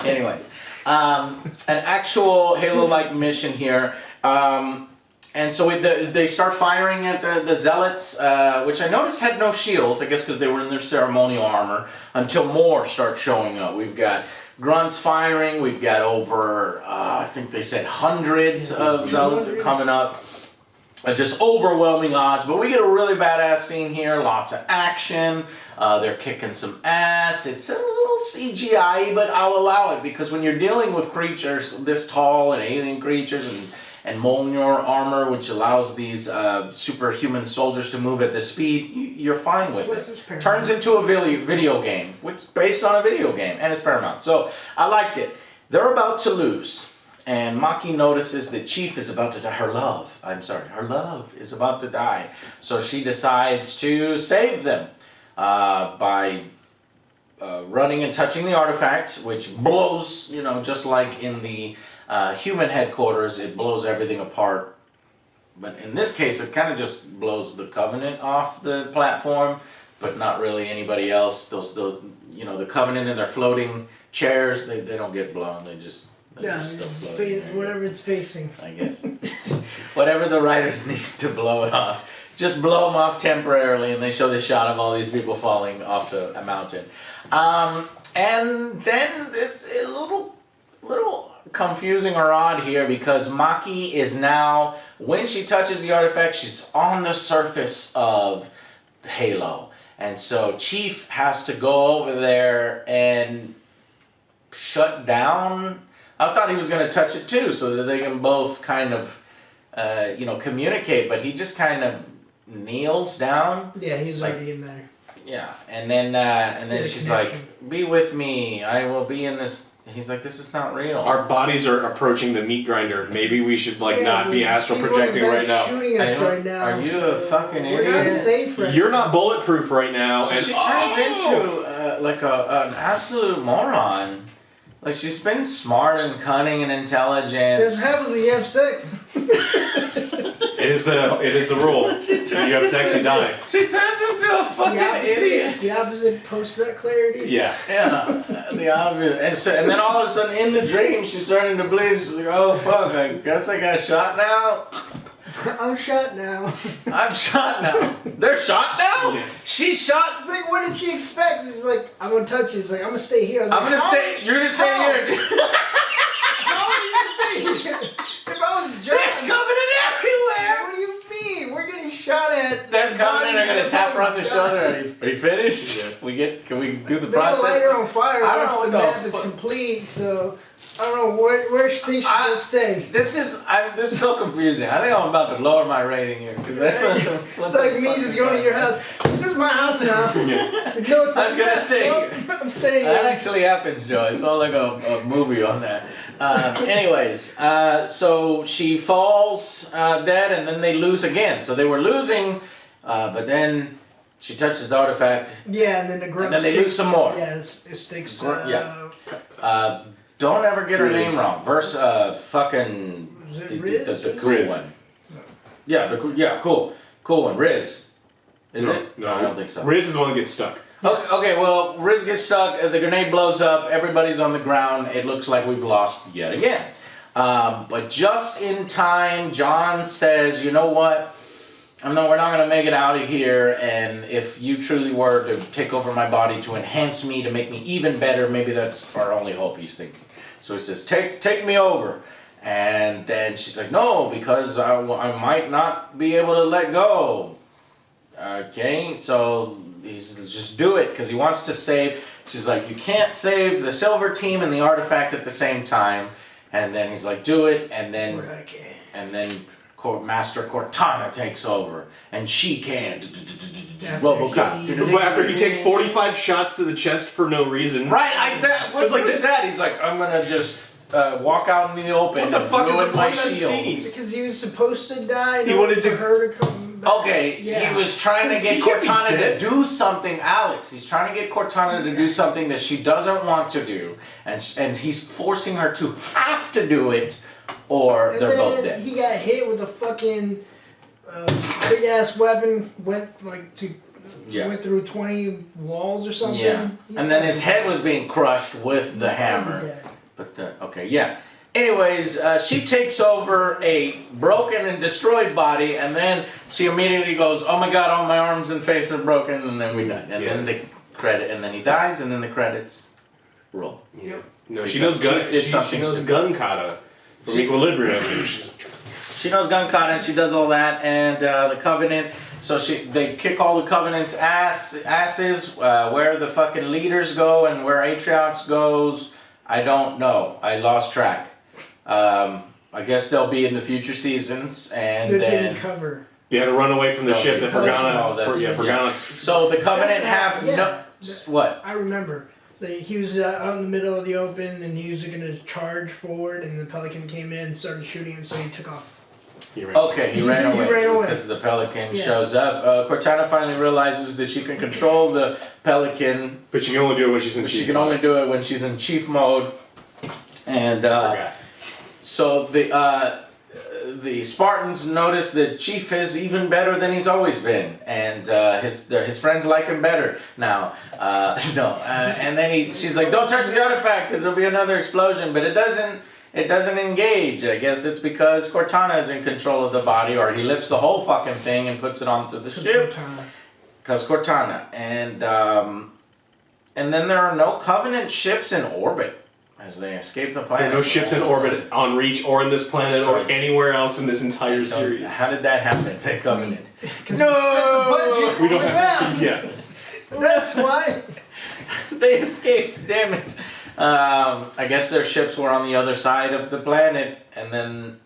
Speaker 1: Anyways, an actual Halo-like mission here. And so they start firing at the zealots, which I noticed had no shields, I guess because they were in their ceremonial armor, until more start showing up. We've got grunts firing, we've got over, I think they said hundreds of zealots are coming up. Just overwhelming odds, but we get a really badass scene here, lots of action, they're kicking some ass. It's a little CGI, but I'll allow it, because when you're dealing with creatures this tall and alien creatures and Molinar armor, which allows these superhuman soldiers to move at this speed, you're fine with it. Turns into a video game, which is based on a video game, and it's Paramount. So I liked it. They're about to lose, and Maki notices that Chief is about to die. Her love is about to die. So she decides to save them by running and touching the artifact, which blows, just like in the human headquarters, it blows everything apart. But in this case, it kind of just blows the Covenant off the platform, but not really anybody else. The Covenant in their floating chairs, they don't get blown. They just
Speaker 2: whatever it's facing.
Speaker 1: I guess. Whatever the writers need to blow it off. Just blow them off temporarily, and they show the shot of all these people falling off a mountain. And then it's a little confusing or odd here, because Maki is now, when she touches the artifact, she's on the surface of Halo. And so Chief has to go over there and shut down. I thought he was going to touch it too, so that they can both kind of, communicate, but he just kind of kneels down.
Speaker 2: Yeah, he's already in there.
Speaker 1: Yeah, and then she's like, "Be with me. I will be in this." He's like, "This is not real.
Speaker 3: Our bodies are approaching the meat grinder. Maybe we should not be astral projecting right now."
Speaker 2: Shooting us right now.
Speaker 1: Are you a fucking idiot?
Speaker 2: We're not safe right
Speaker 3: You're not bulletproof right now.
Speaker 1: So
Speaker 3: and
Speaker 1: she turns into an absolute moron. Like, she's been smart and cunning and intelligent.
Speaker 2: There's heavily, you have sex.
Speaker 3: It is the rule. You have sex, you die.
Speaker 1: She turns into a fucking idiot.
Speaker 2: It's the opposite post-nut clarity.
Speaker 3: Yeah.
Speaker 1: Yeah, the obvious. And then all of a sudden, in the dream, she's starting to bleed. She's like, "Oh fuck! I guess I got shot now."
Speaker 2: I'm shot now.
Speaker 1: I'm shot now. They're shot now?
Speaker 3: Yeah.
Speaker 1: She's shot.
Speaker 2: It's like, what did she expect? It's like, I'm gonna touch you. It's like, I'm gonna stay here.
Speaker 1: I'm gonna stay. You're gonna stay here.
Speaker 2: How are you gonna stay here? If I was
Speaker 1: It's
Speaker 2: just
Speaker 1: coming in everywhere.
Speaker 2: what do you mean? We're getting shot at.
Speaker 1: They're coming in. They're gonna tap her on the shoulder. Are you finished? Yeah. Can we do the
Speaker 2: They're gonna
Speaker 1: process?
Speaker 2: light her on fire
Speaker 1: I don't
Speaker 2: once
Speaker 1: know
Speaker 2: the
Speaker 1: what
Speaker 2: map
Speaker 1: the
Speaker 2: is
Speaker 1: fuck.
Speaker 2: complete. So I don't know where she thinks she should stay.
Speaker 1: This is so confusing. I think I'm about to lower my rating here.
Speaker 2: It's like me just going to your house. This is my house now.
Speaker 3: Yeah.
Speaker 2: Like, no,
Speaker 1: I'm gonna stay
Speaker 2: nope,
Speaker 1: here.
Speaker 2: I'm staying
Speaker 1: That
Speaker 2: here.
Speaker 1: actually happens, Joe. I saw like a movie on that. Anyways, so she falls dead, and then they lose again. So they were losing, but then she touches the artifact.
Speaker 2: Yeah, and then the grunt.
Speaker 1: And then they lose some more.
Speaker 2: Yeah, it sticks.
Speaker 1: Grunt, yeah. Don't ever get her
Speaker 3: Riz.
Speaker 1: name wrong. fucking
Speaker 2: Is it Riz?
Speaker 1: the cool
Speaker 3: Riz.
Speaker 1: one. Yeah, cool one. Riz. Is it?
Speaker 3: No,
Speaker 1: I don't think so.
Speaker 3: Riz is the one that gets stuck.
Speaker 1: Okay, well, Riz gets stuck, the grenade blows up, everybody's on the ground, it looks like we've lost yet again. But just in time, John says, you know what, we're not going to make it out of here, and if you truly were to take over my body to enhance me, to make me even better, maybe that's our only hope, he's thinking. So he says, take me over. And then she's like, no, because I might not be able to let go. Okay, so he's just do it because he wants to save. She's like, you can't save the silver team and the artifact at the same time. And then he's like, do it. And then
Speaker 2: But I can't.
Speaker 1: Master Cortana takes over, and she can.
Speaker 3: But after he takes 45 shots to the chest for no reason.
Speaker 1: Right, what was that? He's like, I'm gonna just walk out in the open.
Speaker 3: What the fuck is the
Speaker 1: ruin my
Speaker 3: point of that
Speaker 1: shield.
Speaker 3: scene?
Speaker 2: Because he was supposed to die.
Speaker 3: He wanted
Speaker 2: for
Speaker 3: to-
Speaker 2: her to come back.
Speaker 1: Okay,
Speaker 2: Yeah.
Speaker 1: he was trying to get
Speaker 3: He can't be
Speaker 1: Cortana to
Speaker 3: dead.
Speaker 1: do something, Alex. He's trying to get Cortana to do something that she doesn't want to do, and he's forcing her to have to do it, or
Speaker 2: And
Speaker 1: they're
Speaker 2: then
Speaker 1: both dead.
Speaker 2: he got hit with a fucking big ass weapon. Went through 20 walls or something.
Speaker 1: Yeah,
Speaker 2: He's
Speaker 1: and then his
Speaker 2: fucking-
Speaker 1: head was being crushed with the
Speaker 2: he's
Speaker 1: hammer.
Speaker 2: dead.
Speaker 1: But okay, yeah. Anyways, she takes over a broken and destroyed body, and then she immediately goes, "Oh my God, all my arms and face are broken," and then we die. And then the credit, and then he dies, and then the credits roll.
Speaker 3: Yeah. No, she
Speaker 1: Because
Speaker 3: knows gun.
Speaker 1: Chief did
Speaker 3: She
Speaker 1: something
Speaker 3: knows
Speaker 1: stupid.
Speaker 3: gun kata from Equilibrium.
Speaker 1: She knows gun kata, and she does all that, and the Covenant. So they kick all the Covenant's asses. Where the fucking leaders go and where Atriox goes, I don't know. I lost track. I guess they'll be in the future seasons, and
Speaker 2: They're
Speaker 1: then
Speaker 2: taking cover.
Speaker 3: They had to run away from the ship that
Speaker 1: Oh, that's-
Speaker 3: Forgana.
Speaker 1: so the Covenant
Speaker 2: That's
Speaker 1: have
Speaker 2: right, yeah.
Speaker 1: no what?
Speaker 2: I remember. He was out in the middle of the open, and he was going to charge forward, and the Pelican came in and started shooting him, so he took off.
Speaker 1: Okay, he ran
Speaker 2: He
Speaker 1: away
Speaker 2: ran away.
Speaker 1: because the Pelican
Speaker 2: Yes.
Speaker 1: shows up. Cortana finally realizes that she can control the Pelican.
Speaker 3: But she can only do it when she's in
Speaker 1: She
Speaker 3: chief
Speaker 1: can
Speaker 3: mode.
Speaker 1: only do it when she's in chief mode, and
Speaker 3: Forgot.
Speaker 1: so the Spartans notice that Chief is even better than he's always been, and his friends like him better now. And then she's like, "Don't touch the artifact because there'll be another explosion," but it doesn't. It doesn't engage. I guess it's because Cortana is in control of the body, or he lifts the whole fucking thing and puts it onto the ship. Because Cortana, and then there are no Covenant ships in orbit as they escape the
Speaker 3: There
Speaker 1: planet.
Speaker 3: are no ships in orbit on Reach or in this planet or anywhere else in this entire series.
Speaker 1: How did that happen? The Covenant.
Speaker 2: No!
Speaker 3: We don't have. Yeah.
Speaker 2: That's why.
Speaker 1: They escaped. Damn it. I guess their ships were on the other side of the planet, and then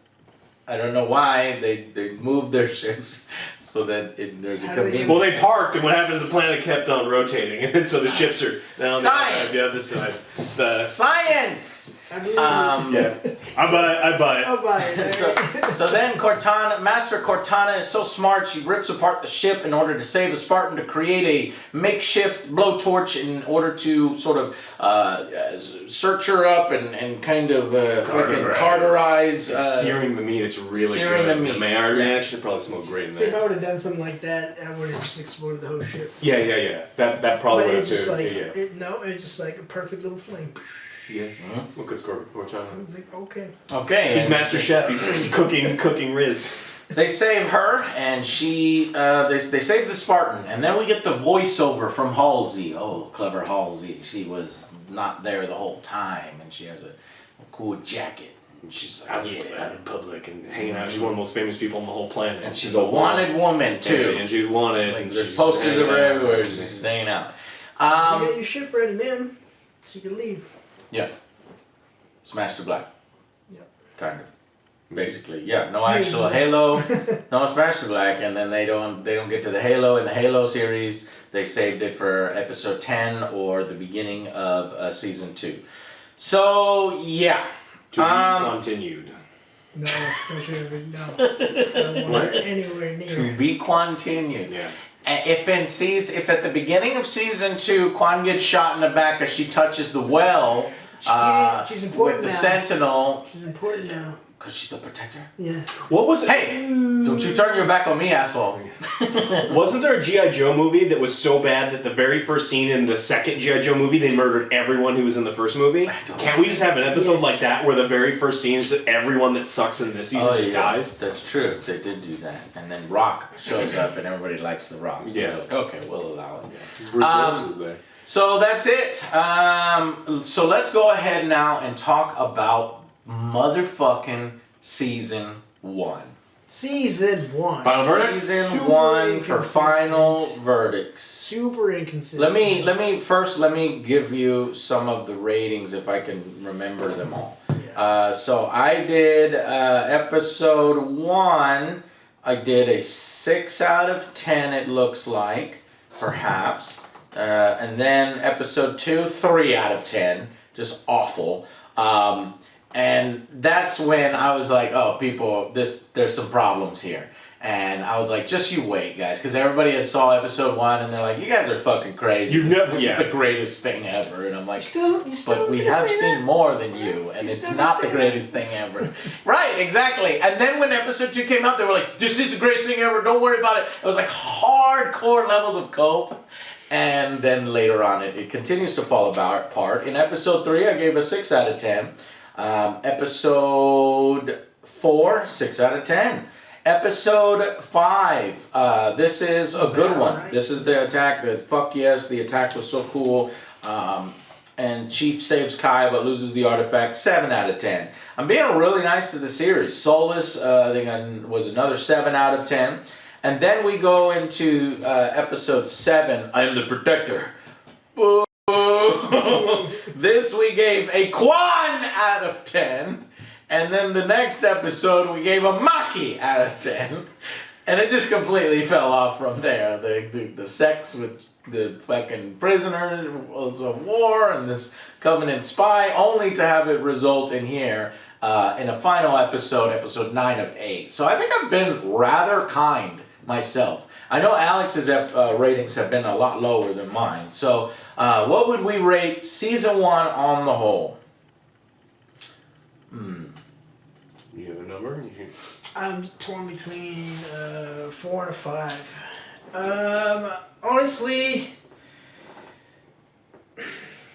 Speaker 1: I don't know why they moved their ships so that there's a
Speaker 2: How do they
Speaker 1: convenient.
Speaker 3: Well, they parked, and what happened is the planet kept on rotating, and so the ships are now on the other side.
Speaker 1: Science.
Speaker 2: I mean,
Speaker 3: Yeah, I buy it.
Speaker 2: I'll buy it.
Speaker 1: So then Cortana, Master Cortana is so smart, she rips apart the ship in order to save a Spartan to create a makeshift blowtorch in order to sort of search her up and kind of fucking cauterize.
Speaker 3: It's searing the meat. It's really
Speaker 1: searing
Speaker 3: good.
Speaker 1: the meat.
Speaker 3: And my iron reaction probably smelled great in
Speaker 2: See, if I
Speaker 3: there.
Speaker 2: would have done something like that, I would have just exploded the whole ship.
Speaker 3: Yeah. That probably
Speaker 2: But
Speaker 3: would
Speaker 2: it
Speaker 3: have
Speaker 2: just
Speaker 3: too.
Speaker 2: like,
Speaker 3: Yeah.
Speaker 2: it's just like a perfect little flame.
Speaker 3: Yeah. Because
Speaker 2: I
Speaker 3: Cortana.
Speaker 2: was like, okay.
Speaker 1: Okay.
Speaker 3: He's
Speaker 1: and
Speaker 3: Master Chef. He's cooking Riz.
Speaker 1: They save her, and she they save the Spartan, and then we get the voiceover from Halsey. Oh, clever Halsey. She was not there the whole time, and she has a cool jacket. And she's like,
Speaker 3: Out in public and hanging out. She's one of the most famous people on the whole planet.
Speaker 1: and she's a wanted woman too.
Speaker 3: And she's wanted.
Speaker 1: Like,
Speaker 3: and
Speaker 1: there's
Speaker 3: she's
Speaker 1: posters
Speaker 3: hanging
Speaker 1: of her
Speaker 3: out.
Speaker 1: everywhere. She's hanging out.
Speaker 2: You get your ship ready, ma'am, so you can leave.
Speaker 1: Yeah. Smash to Black.
Speaker 2: Yep.
Speaker 1: Kind of. Basically, yeah. No
Speaker 2: Fade
Speaker 1: actual
Speaker 2: Black.
Speaker 1: Halo, no Smash to Black, and then they don't get to the Halo in the Halo series. They saved it for episode 10 or the beginning of season 2. So yeah.
Speaker 3: To be continued.
Speaker 2: No, don't you ever, no. I don't want it anywhere near.
Speaker 1: To be continued.
Speaker 3: Yeah.
Speaker 1: If at the beginning of season 2 Quan gets shot in the back as she touches the well
Speaker 2: She's important
Speaker 1: with the
Speaker 2: now.
Speaker 1: Sentinel.
Speaker 2: She's important now.
Speaker 1: Because she's the protector?
Speaker 2: Yeah.
Speaker 3: What was it?
Speaker 1: Hey! Don't you turn your back on me, asshole.
Speaker 3: Wasn't there a G.I. Joe movie that was so bad that the very first scene in the second G.I. Joe movie, they murdered everyone who was in the first movie? Can't we just have an episode like that where the very first scene is that everyone that sucks in this season just dies?
Speaker 1: That's true. They did do that. And then Rock shows up and everybody likes the Rock. So like, okay, we'll allow it.
Speaker 3: Bruce Willis was there.
Speaker 1: So that's it. So let's go ahead now and talk about motherfucking Season 1.
Speaker 2: Season 1.
Speaker 3: Final verdict?
Speaker 1: Season
Speaker 2: Super
Speaker 1: 1 for
Speaker 2: inconsistent.
Speaker 1: final verdicts.
Speaker 2: Super inconsistent.
Speaker 1: Let me give you some of the ratings if I can remember them all.
Speaker 2: Yeah.
Speaker 1: So I did episode 1. I did a 6 out of 10. It looks like, perhaps, and then episode 2, 3 out of 10. Just awful. And that's when I was like, oh, people, there's some problems here. And I was like, just you wait, guys. Because everybody had saw episode 1 and they're like, you guys are fucking crazy. This is the greatest thing ever. And I'm like, but we have seen more than you. And it's not the greatest thing ever. Right, exactly. And then when episode 2 came out, they were like, this is the greatest thing ever. Don't worry about it. It was like hardcore levels of cope. And then later on, it continues to fall apart. In episode 3, I gave a 6 out of 10. Episode 4, 6 out of 10. Episode 5, this is a good one.
Speaker 2: Right.
Speaker 1: This is the attack. Fuck yes, the attack was so cool. And Chief saves Kai but loses the artifact. 7 out of 10. I'm being really nice to the series. Solus, I think, was another 7 out of 10. And then we go into episode 7. I am the protector. Boo. This we gave a Quan out of 10. And then the next episode we gave a Maki out of 10. And it just completely fell off from there. The sex with the fucking prisoner was a war and this Covenant spy, only to have it result in here in a final episode, episode 9 of 8. So I think I've been rather kind myself. I know Alex's ratings have been a lot lower than mine. So what would we rate season 1 on the whole?
Speaker 3: You have a number?
Speaker 2: I'm torn between 4 and a 5. Honestly,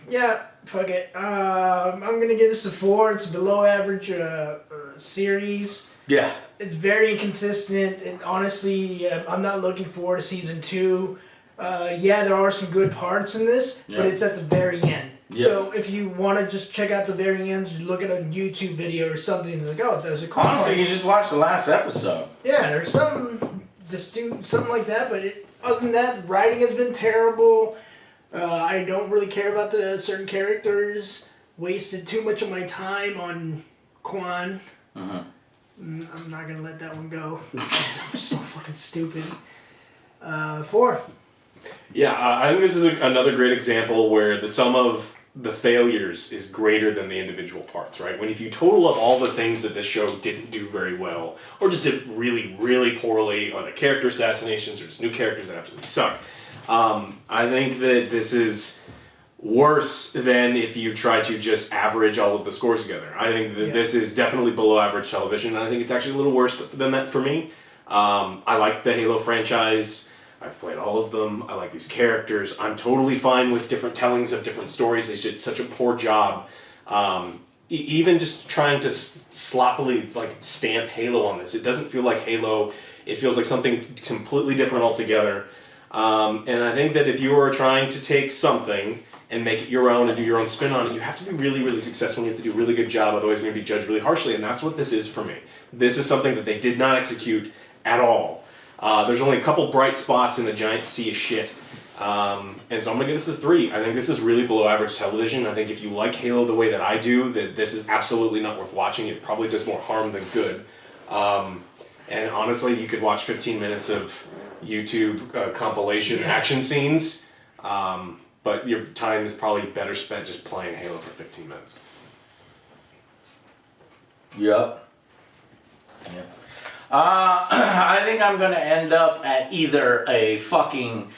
Speaker 2: yeah, fuck it. I'm gonna give this a 4. It's a below average series.
Speaker 1: Yeah.
Speaker 2: It's very inconsistent, and honestly, I'm not looking forward to season 2. Yeah, there are some good parts in this, but it's at the very end. Yep. So if you want to just check out the very end, just look at a YouTube video or something. It's like, oh, there's a cool
Speaker 1: Honestly,
Speaker 2: part.
Speaker 1: you just watch the last episode.
Speaker 2: Yeah, there's something. Just do something like that. But other than that, writing has been terrible. I don't really care about the certain characters. Wasted too much of my time on Quan. I'm not gonna let that one go. So fucking stupid. 4.
Speaker 3: Yeah, I think this is another great example where the sum of the failures is greater than the individual parts, right? If you total up all the things that this show didn't do very well, or just did really, really poorly, or the character assassinations, or just new characters that absolutely suck, I think that this is worse than if you try to just average all of the scores together. I think that this is definitely below average television, and I think it's actually a little worse than that for me. I like the Halo franchise. I've played all of them. I like these characters. I'm totally fine with different tellings of different stories. They did such a poor job. Even just trying to sloppily stamp Halo on this. It doesn't feel like Halo. It feels like something completely different altogether. And I think that if you are trying to take something and make it your own and do your own spin on it, you have to be really, really successful. You have to do a really good job. Otherwise, you're going to be judged really harshly. And that's what this is for me. This is something that they did not execute at all. There's only a couple bright spots in the giant sea of shit. And so I'm going to give this a 3. I think this is really below average television. I think if you like Halo the way that I do, that this is absolutely not worth watching. It probably does more harm than good. And honestly, you could watch 15 minutes of YouTube compilation action scenes, but your time is probably better spent just playing Halo for 15 minutes.
Speaker 1: Yep. I think I'm going to end up at either a fucking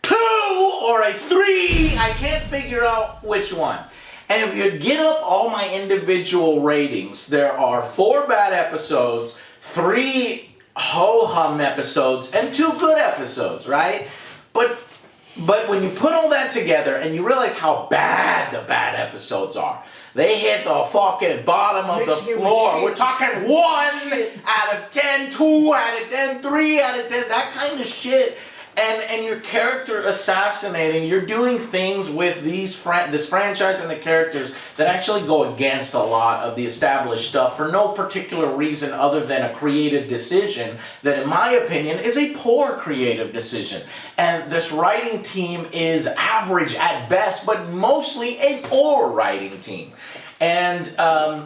Speaker 1: 2 or a 3. I can't figure out which one. And if you get up all my individual ratings, there are 4 bad episodes, 3 ho-hum episodes, and 2 good episodes, right? But when you put all that together and you realize how bad the bad episodes are, they hit the fucking bottom of the floor. We're talking 1 out of 10, 2 out of 10, 3 out of 10, that kind of shit. And your character assassinating, you're doing things with this franchise and the characters that actually go against a lot of the established stuff for no particular reason other than a creative decision that, in my opinion, is a poor creative decision. And this writing team is average at best, but mostly a poor writing team. And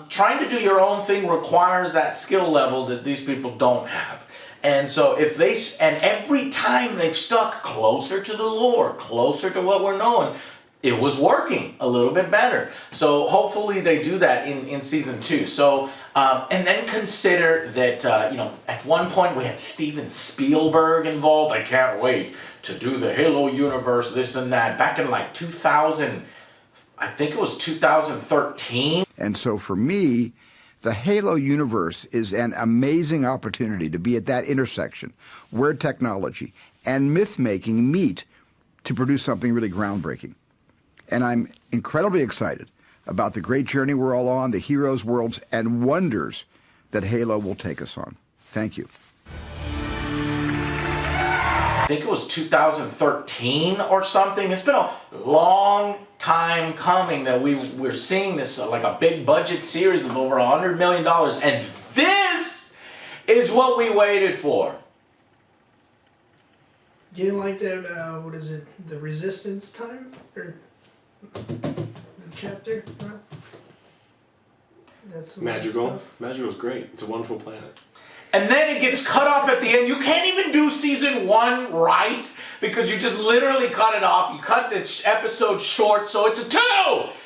Speaker 1: trying to do your own thing requires that skill level that these people don't have. And so and every time they've stuck closer to the lore, closer to what we're knowing, it was working a little bit better. So hopefully they do that in season 2. So, and then consider that, at one point we had Steven Spielberg involved. I can't wait to do the Halo universe, this and that, back in like 2000, I think it was 2013.
Speaker 4: And so for me, the Halo universe is an amazing opportunity to be at that intersection where technology and myth-making meet to produce something really groundbreaking. And I'm incredibly excited about the great journey we're all on, the heroes, worlds, and wonders that Halo will take us on. Thank you.
Speaker 1: I think it was 2013 or something. It's been a long time coming that we're seeing this like a big budget series with over $100 million, and this is what we waited for.
Speaker 2: You didn't like that, what is it, the Resistance time? Or the chapter? No? That's some
Speaker 3: Madrigal. Madrigal's great. It's a wonderful planet.
Speaker 1: And then it gets cut off at the end. You can't even do season 1 right because you just literally cut it off. You cut this episode short, so it's a 2!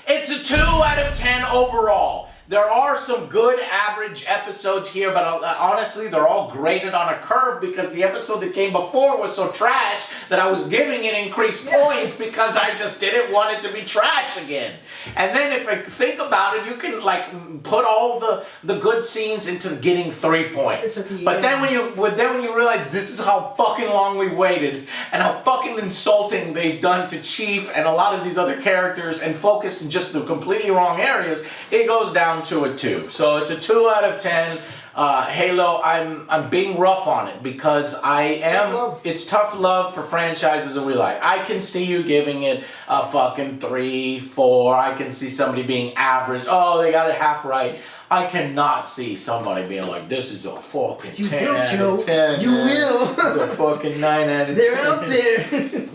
Speaker 1: It's a 2 out of 10 overall. There are some good average episodes here, but honestly, they're all graded on a curve because the episode that came before was so trash that I was giving it increased points because I just didn't want it to be trash again. And then if I think about it, you can like put all the good scenes into getting 3 points. But then when you realize this is how fucking long we've waited and how fucking insulting they've done to Chief and a lot of these other characters and focused in just the completely wrong areas, it goes down to a 2. So it's a 2 out of 10. Halo, I'm being rough on it because it's tough love for franchises that we like. I can see you giving it a fucking 3, 4. I can see somebody being average. Oh, they got it half right. I cannot see somebody being like, this is a fucking 10 out of 10.
Speaker 2: You will.
Speaker 1: It's a fucking 9 out of 10.
Speaker 2: They're out there.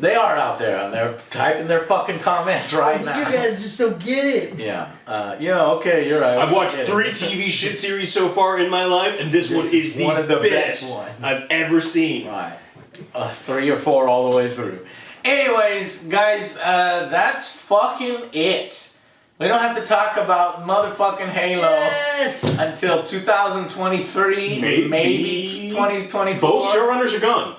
Speaker 1: They are out there, and they're typing their fucking comments right now.
Speaker 2: You guys just don't get it.
Speaker 1: Yeah. Okay, you're right.
Speaker 3: I've watched 3 TV shit series so far in my life, and this one is
Speaker 1: one of the best
Speaker 3: ones
Speaker 1: ones
Speaker 3: I've ever seen.
Speaker 1: Right. 3 or 4 all the way through. Anyways, guys, that's fucking it. We don't have to talk about motherfucking Halo until 2023, maybe 2024.
Speaker 3: Both showrunners are gone.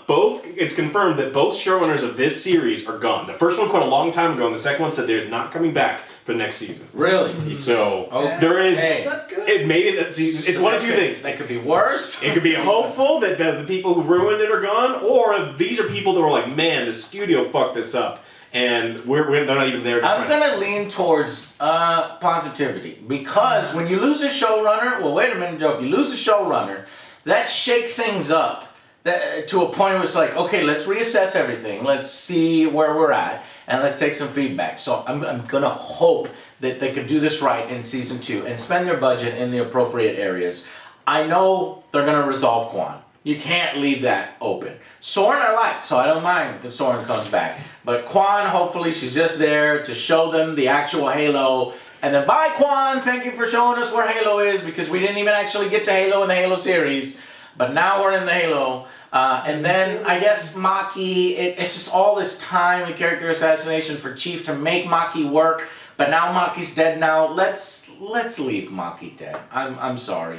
Speaker 3: It's confirmed that both showrunners of this series are gone. The first one quit a long time ago, and the second one said they're not coming back for next season.
Speaker 1: Really?
Speaker 3: So there is.
Speaker 2: It's not good.
Speaker 3: It's one of 2 things.
Speaker 1: That could be worse.
Speaker 3: It could be hopeful that the people who ruined it are gone, or these are people that were like, man, the studio fucked this up. And they're not even there to try.
Speaker 1: I'm going to lean towards positivity because when you lose a showrunner, well, wait a minute, Joe. If you lose a showrunner, that shake things up to a point where it's like, okay, let's reassess everything. Let's see where we're at, and let's take some feedback. So I'm going to hope that they can do this right in season 2 and spend their budget in the appropriate areas. I know they're going to resolve Quan. You can't leave that open. Soren I like, so I don't mind if Soren comes back. But Quan, hopefully she's just there to show them the actual Halo. And then bye Quan, thank you for showing us where Halo is because we didn't even actually get to Halo in the Halo series. But now we're in the Halo. And then I guess Maki, it's just all this time and character assassination for Chief to make Maki work. But now Maki's dead now. Let's leave Maki dead. I'm sorry.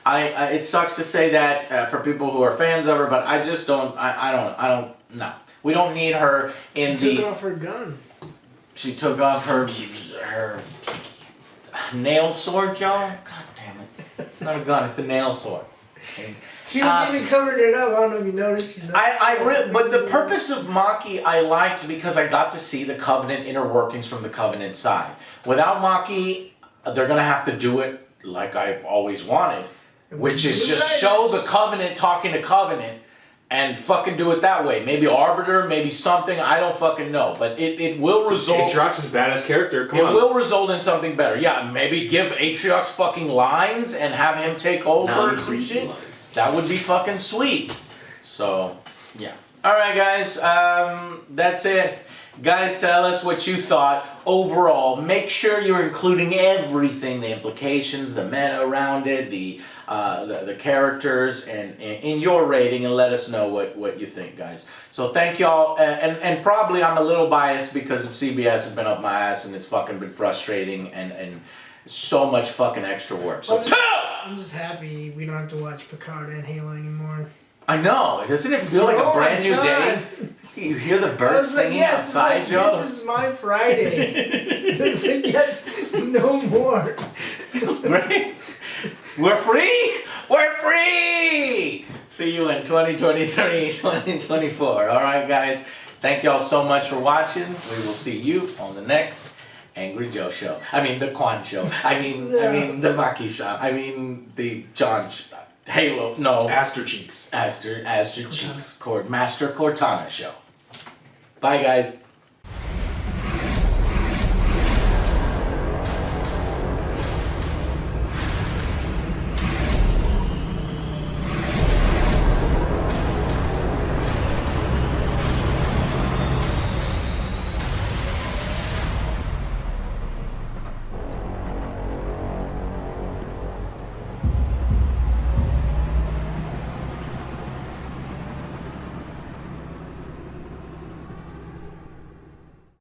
Speaker 1: It sucks to say that for people who are fans of her, but I just don't. I don't. No, we don't need her in
Speaker 2: She took off her gun.
Speaker 1: She took off her Nail sword, Joe? God damn it. It's not a gun, it's a nail sword.
Speaker 2: She was even covering it up. I don't know if you noticed.
Speaker 1: But the purpose of Maki I liked because I got to see the Covenant inner workings from the Covenant side. Without Maki, they're gonna have to do it like I've always wanted, which is just show the Covenant talking to Covenant and fucking do it that way. Maybe Arbiter, maybe something, I don't fucking know. But it will result...
Speaker 3: Atriox is a badass character, come on.
Speaker 1: It will result in something better. Yeah, maybe give Atriox fucking lines and have him take over or some shit. That would be fucking sweet. So, yeah. Alright guys, that's it. Guys, tell us what you thought. Overall, make sure you're including everything, the implications, the meta around it, the characters, and in your rating, and let us know what you think, guys. So thank y'all, and probably I'm a little biased because of CBS has been up my ass and it's fucking been frustrating and so much fucking extra work. So
Speaker 2: I'm just happy we don't have to watch Picard and Halo anymore.
Speaker 1: I know. Doesn't it feel like a brand new day? You hear the birds singing outside, Joe?
Speaker 2: This is my Friday. It's like, yes, no more.
Speaker 1: Feels great. We're free! We're free! See you in 2023, 2024. Alright, guys. Thank y'all so much for watching. We will see you on the next Angry Joe show. I mean, the Quan show. I mean, the Maki show. I mean, the John Halo. No.
Speaker 3: Aster Cheeks.
Speaker 1: Aster Cheeks. Master Cortana show. Bye, guys.